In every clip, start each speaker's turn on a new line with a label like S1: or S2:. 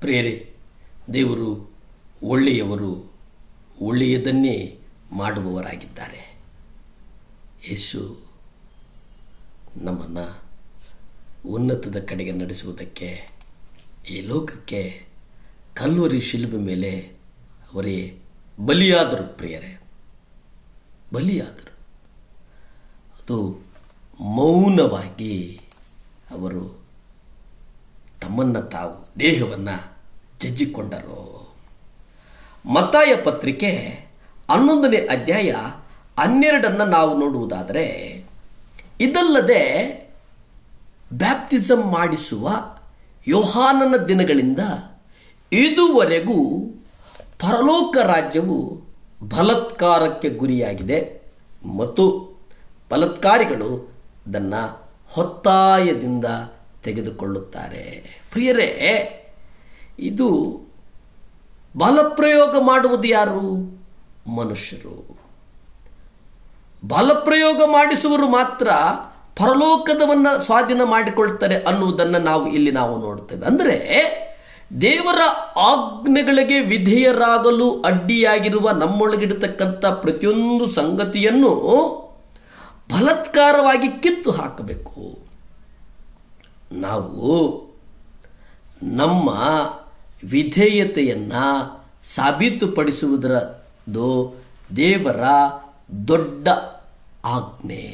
S1: ಪ್ರಿಯರೇ, ದೇವರು ಒಳ್ಳೆಯವರು, ಒಳ್ಳೆಯದನ್ನೇ ಮಾಡುವವರಾಗಿದ್ದಾರೆ. ಯೇಸು ನಮ್ಮನ್ನು ಉನ್ನತದ ಕಡೆಗೆ ನಡೆಸುವುದಕ್ಕೆ ಈ ಲೋಕಕ್ಕೆ ಕಲ್ವರಿ ಶಿಲುಬೆ ಮೇಲೆ ಅವರೇ ಬಲಿಯಾದರು. ಪ್ರಿಯರೇ, ಬಲಿಯಾದರು. ಅದು ಮೌನವಾಗಿ ಅವರು ತಮ್ಮನ್ನು ತಾವು ದೇಹವನ್ನು ಜಜ್ಜಿಕೊಂಡರು. ಮತ್ತಾಯ ಪತ್ರಿಕೆ 11ನೇ ಅಧ್ಯಾಯ 12 ನಾವು ನೋಡುವುದಾದರೆ, ಇದಲ್ಲದೆ ಬ್ಯಾಪ್ತಿಸಮ್ ಮಾಡಿಸುವ ಯೋಹಾನನ ದಿನಗಳಿಂದ ಇದುವರೆಗೂ ಪರಲೋಕ ರಾಜ್ಯವು ಬಲಾತ್ಕಾರಕ್ಕೆ ಗುರಿಯಾಗಿದೆ ಮತ್ತು ಬಲಾತ್ಕಾರಿಗಳು ಅದನ್ನು ಹೊತ್ತಾಯದಿಂದ ತೆಗೆದುಕೊಳ್ಳುತ್ತಾರೆ. ಪ್ರಿಯರೇ, ಇದು ಬಲಪ್ರಯೋಗ ಮಾಡುವುದು ಯಾರು? ಮನುಷ್ಯರು. ಬಲಪ್ರಯೋಗ ಮಾಡಿಸುವರು ಮಾತ್ರ ಪರಲೋಕದವನ್ನು ಸ್ವಾಧೀನ ಮಾಡಿಕೊಳ್ತಾರೆ ಅನ್ನುವುದನ್ನು ನಾವು ಇಲ್ಲಿ ನೋಡ್ತೇವೆ. ಅಂದರೆ ದೇವರ ಆಜ್ಞೆಗಳಿಗೆ ವಿಧೇಯರಾಗಲು ಅಡ್ಡಿಯಾಗಿರುವ ನಮ್ಮೊಳಗಿಡತಕ್ಕಂಥ ಪ್ರತಿಯೊಂದು ಸಂಗತಿಯನ್ನು ಬಲಾತ್ಕಾರವಾಗಿ ಕಿತ್ತು ಹಾಕಬೇಕು. ನಾವು ನಮ್ಮ ವಿಧೇಯತೆಯನ್ನು ಸಾಬೀತುಪಡಿಸುವುದರದು ದೇವರ ದೊಡ್ಡ ಆಜ್ಞೆ.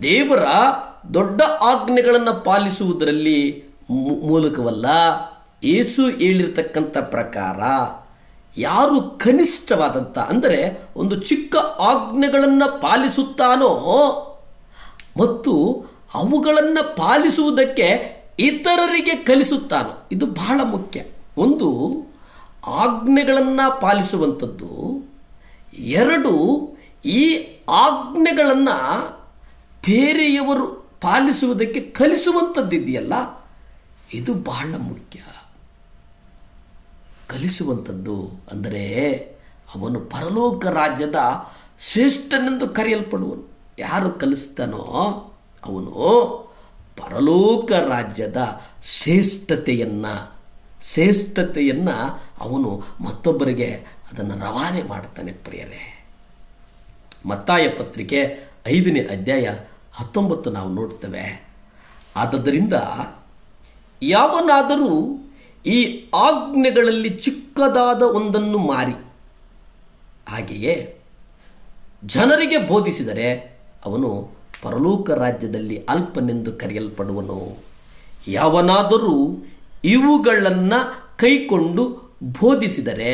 S1: ದೇವರ ದೊಡ್ಡ ಆಜ್ಞೆಗಳನ್ನು ಪಾಲಿಸುವುದರಲ್ಲಿ ಮೂಲಕವಲ್ಲ, ಯೇಸು ಹೇಳಿರ್ತಕ್ಕಂಥ ಪ್ರಕಾರ ಯಾರು ಕನಿಷ್ಠವಾದಂಥ, ಅಂದರೆ ಒಂದು ಚಿಕ್ಕ ಆಜ್ಞೆಗಳನ್ನು ಪಾಲಿಸುತ್ತಾನೋ ಮತ್ತು ಅವುಗಳನ್ನು ಪಾಲಿಸುವುದಕ್ಕೆ ಇತರರಿಗೆ ಕಲಿಸುತ್ತಾನೋ, ಇದು ಬಹಳ ಮುಖ್ಯ. ಒಂದು ಆಜ್ಞೆಗಳನ್ನು ಪಾಲಿಸುವಂಥದ್ದು, ಎರಡು ಈ ಆಜ್ಞೆಗಳನ್ನು ಬೇರೆಯವರು ಪಾಲಿಸುವುದಕ್ಕೆ ಕಲಿಸುವಂಥದ್ದಿದೆಯಲ್ಲ, ಇದು ಬಹಳ ಮುಖ್ಯ. ಕಲಿಸುವಂಥದ್ದು ಅಂದರೆ ಅವನು ಪರಲೋಕ ರಾಜ್ಯದ ಶ್ರೇಷ್ಠನೆಂದು ಕರೆಯಲ್ಪಡುವನು. ಯಾರು ಕಲಿಸ್ತಾನೋ ಅವನು ಪರಲೋಕ ರಾಜ್ಯದ ಶ್ರೇಷ್ಠತೆಯನ್ನು ಅವನು ಮತ್ತೊಬ್ಬರಿಗೆ ಅದನ್ನು ರವಾನೆ ಮಾಡ್ತಾನೆ. ಪ್ರಿಯರೇ, ಮತ್ತಾಯ ಪತ್ರಿಕೆ 5ನೇ ಅಧ್ಯಾಯ 19 ನಾವು ನೋಡ್ತೇವೆ. ಆದ್ದರಿಂದ ಯಾವನಾದರೂ ಈ ಆಜ್ಞೆಗಳಲ್ಲಿ ಚಿಕ್ಕದಾದ ಒಂದನ್ನು ಮಾರಿ ಹಾಗೆಯೇ ಜನರಿಗೆ ಬೋಧಿಸಿದರೆ ಅವನು ಪರಲೋಕ ರಾಜ್ಯದಲ್ಲಿ ಅಲ್ಪನೆಂದು ಕರೆಯಲ್ಪಡುವನು. ಯಾವನಾದರೂ ಇವುಗಳನ್ನು ಕೈಕೊಂಡು ಬೋಧಿಸಿದರೆ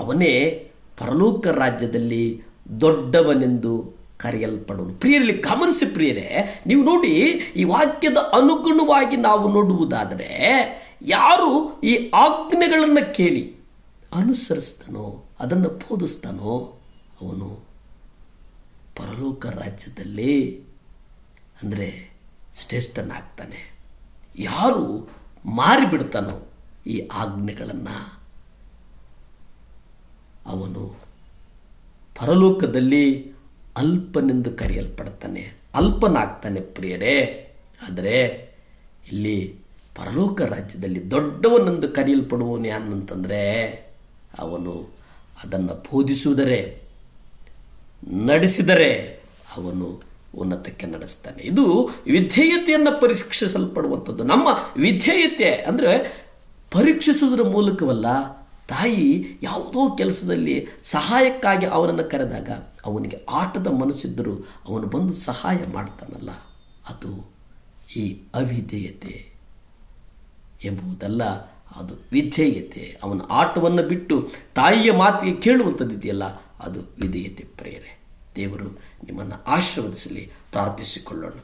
S1: ಅವನೇ ಪರಲೋಕ ರಾಜ್ಯದಲ್ಲಿ ದೊಡ್ಡವನೆಂದು ಕರೆಯಲ್ಪಡುವನು. ಪ್ರಿಯರಲ್ಲಿ ಗಮನಿಸಿ ಪ್ರಿಯರೇ, ನೀವು ನೋಡಿ, ಈ ವಾಕ್ಯದ ಅನುಗುಣವಾಗಿ ನಾವು ನೋಡುವುದಾದರೆ, ಯಾರು ಈ ಆಜ್ಞೆಗಳನ್ನು ಕೇಳಿ ಅನುಸರಿಸ್ತಾನೋ, ಅದನ್ನು ಬೋಧಿಸ್ತಾನೋ, ಅವನು ಪರಲೋಕ ರಾಜ್ಯದಲ್ಲಿ ಅಂದರೆ ಶ್ರೇಷ್ಠನಾಗ್ತಾನೆ. ಯಾರು ಮಾರಿಬಿಡ್ತಾನೋ ಈ ಆಜ್ಞೆಗಳನ್ನು, ಅವನು ಪರಲೋಕದಲ್ಲಿ ಅಲ್ಪನೆಂದು ಕರೆಯಲ್ಪಡ್ತಾನೆ, ಅಲ್ಪನಾಗ್ತಾನೆ. ಪ್ರಿಯರೇ, ಆದರೆ ಇಲ್ಲಿ ಪರಲೋಕ ರಾಜ್ಯದಲ್ಲಿ ದೊಡ್ಡವನೆಂದು ಕರೆಯಲ್ಪಡುವವನು ಯಾನಂತಂದರೆ ಅವನು ಅದನ್ನು ಬೋಧಿಸುವುದರೆ, ನಡೆಸಿದರೆ ಅವನು ಉನ್ನತಕ್ಕೆ ನಡೆಸ್ತಾನೆ. ಇದು ವಿಧೇಯತೆಯನ್ನು ಪರೀಕ್ಷಿಸಲ್ಪಡುವಂಥದ್ದು. ನಮ್ಮ ವಿಧೇಯತೆ ಅಂದರೆ ಪರೀಕ್ಷಿಸುವುದರ ಮೂಲಕವಲ್ಲ. ತಾಯಿ ಯಾವುದೋ ಕೆಲಸದಲ್ಲಿ ಸಹಾಯಕ್ಕಾಗಿ ಅವನನ್ನು ಕರೆದಾಗ ಅವನಿಗೆ ಆಟದ ಮನಸ್ಸಿದ್ದರೂ ಅವನು ಬಂದು ಸಹಾಯ ಮಾಡ್ತಾನಲ್ಲ, ಅದು ಈ ಅವಿಧೇಯತೆ ಎಂಬುದಲ್ಲ, ಅದು ವಿಧೇಯತೆ. ಅವನ ಆಟವನ್ನು ಬಿಟ್ಟು ತಾಯಿಯ ಮಾತಿಗೆ ಕೇಳುವಂಥದ್ದಿದೆಯಲ್ಲ, ಅದು ವಿಧೇಯತೆ. ಪ್ರಿಯರೇ, ದೇವರು ನಿಮ್ಮನ್ನು ಆಶೀರ್ವದಿಸಲಿ. ಪ್ರಾರ್ಥಿಸಿಕೊಳ್ಳೋಣ.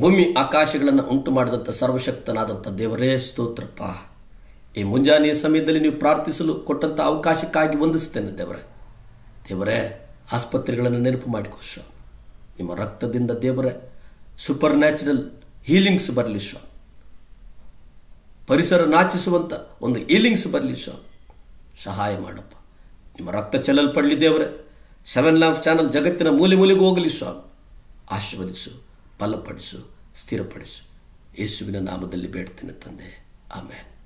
S1: ಭೂಮಿ ಆಕಾಶಗಳನ್ನು ಉಂಟು ಮಾಡಿದಂಥ ಸರ್ವಶಕ್ತನಾದಂಥ ದೇವರೇ, ಸ್ತೋತ್ರಪ್ಪ. ಈ ಮುಂಜಾನೆಯ ಸಮಯದಲ್ಲಿ ನೀವು ಪ್ರಾರ್ಥಿಸಲು ಕೊಟ್ಟಂಥ ಅವಕಾಶಕ್ಕಾಗಿ ವಂದಿಸ್ತೇನೆ ದೇವರೇ. ಆಸ್ಪತ್ರೆಗಳನ್ನು ನೆನಪು ಮಾಡಿಕೊ ಸ್ವಾಮಿ. ನಿಮ್ಮ ರಕ್ತದಿಂದ ದೇವರೇ ಸೂಪರ್ ನ್ಯಾಚುರಲ್ ಹೀಲಿಂಗ್ಸ್ ಬರಲಿ ಸ್ವಾಮಿ. ಪರಿಸರ ನಾಚಿಸುವಂಥ ಒಂದು ಹೀಲಿಂಗ್ಸ್ ಬರಲಿ ಸ್ವಾಮಿ. ಸಹಾಯ ಮಾಡಪ್ಪ. ನಿಮ್ಮ ರಕ್ತ ಚೆಲ್ಲಲ್ಪಡಲಿ ದೇವರೇ. 7 ಲ್ಯಾಂಪ್ ಚಾನಲ್ ಜಗತ್ತಿನ ಮೂಲೆ ಮೂಲೆಗೂ ಹೋಗಲಿ ಸ್ವಾಮಿ. ಆಶೀರ್ವದಿಸು, ಬಲಪಡಿಸು, ಸ್ಥಿರಪಡಿಸು. ಯೇಸುವಿನ ನಾಮದಲ್ಲಿ ಬೇಡ್ತೇನೆ ತಂದೆ, ಆಮೇನ್.